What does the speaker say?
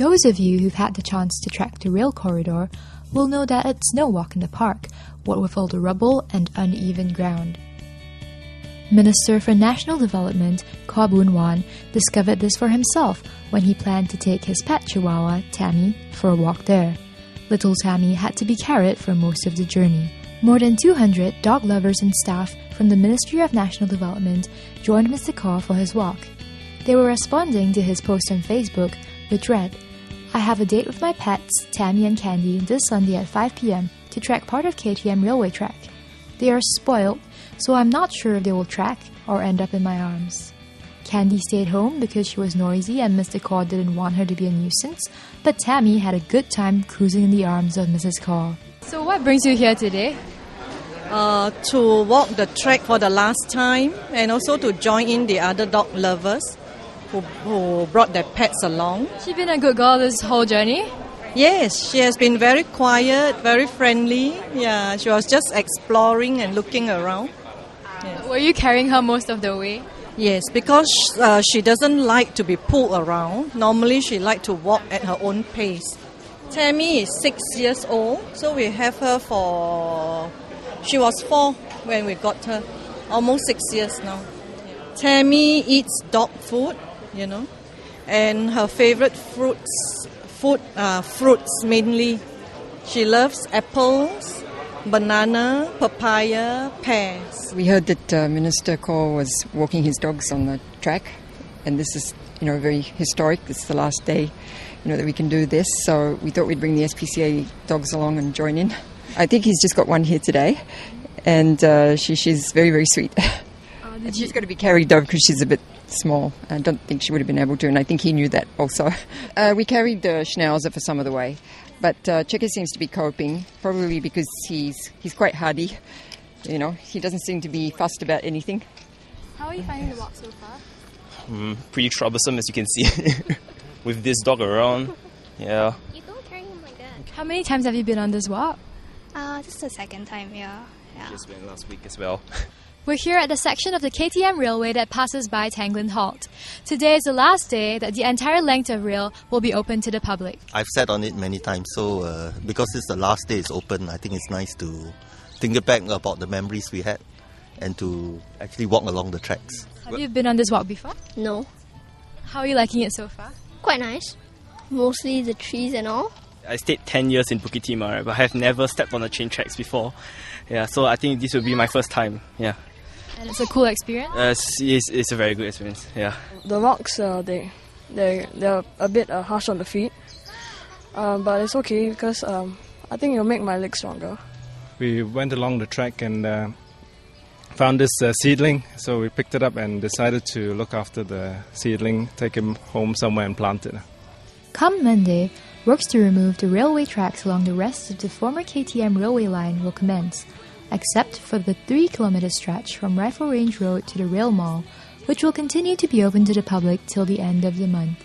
Those of you who've had the chance to trek the rail corridor will know that it's no walk in the park, what with all the rubble and uneven ground. Minister for National Development, Khaw Boon Wan, discovered this for himself when he planned to take his pet chihuahua, Tammy, for a walk there. Little Tammy had to be carried for most of the journey. More than 200 dog lovers and staff from the Ministry of National Development joined Mr. Khaw for his walk. They were responding to his post on Facebook, which read, "I have a date with my pets, Tammy and Candy, this Sunday at 5 p.m. to trek part of KTM railway track. They are spoiled, so I'm not sure if they will track or end up in my arms." Candy stayed home because she was noisy and Mr. Khaw didn't want her to be a nuisance, but Tammy had a good time cruising in the arms of Mrs. Khaw. So what brings you here today? To walk the track for the last time and also to join in the other dog lovers who brought their pets along. She's been a good girl this whole journey? Yes, she has been very quiet, very friendly. Yeah, she was just exploring and looking around. Yes. Were you carrying her most of the way? Yes, because she doesn't like to be pulled around. Normally she likes to walk at her own pace. Tammy is 6 years old, so we have her she was 4 when we got her, almost 6 years now. Tammy eats dog food, and her favorite fruits mainly. She loves apples, banana, papaya, pears. We heard that Minister Khaw was walking his dogs on the track, and this is, very historic. It's the last day, that we can do this. So we thought we'd bring the SPCA dogs along and join in. I think he's just got one here today, and she's very, very sweet. And she's got to be carried though because she's a bit small. I don't think she would have been able to, and I think he knew that also. We carried the Schnauzer for some of the way, but Checker seems to be coping, probably because he's quite hardy. He doesn't seem to be fussed about anything. How are you finding the walk so far? Pretty troublesome, as you can see, with this dog around. Yeah. You don't carry him like that. How many times have you been on this walk? This is the second time, yeah. Just went last week as well. We're here at the section of the KTM railway that passes by Tanglin Halt. Today is the last day that the entire length of rail will be open to the public. I've sat on it many times, so because it's the last day it's open, I think it's nice to think back about the memories we had and to actually walk along the tracks. Have you been on this walk before? No. How are you liking it so far? Quite nice. Mostly the trees and all. I stayed 10 years in Bukit Timah, but I have never stepped on the train tracks before. Yeah, so I think this will be my first time. Yeah. And it's a cool experience? It's a very good experience, yeah. The rocks, they're a bit harsh on the feet, but it's okay because I think it'll make my legs stronger. We went along the track and found this seedling, so we picked it up and decided to look after the seedling, take him home somewhere and plant it. Come Monday, works to remove the railway tracks along the rest of the former KTM railway line will commence, except for the 3-kilometer stretch from Rifle Range Road to the Rail Mall, which will continue to be open to the public till the end of the month.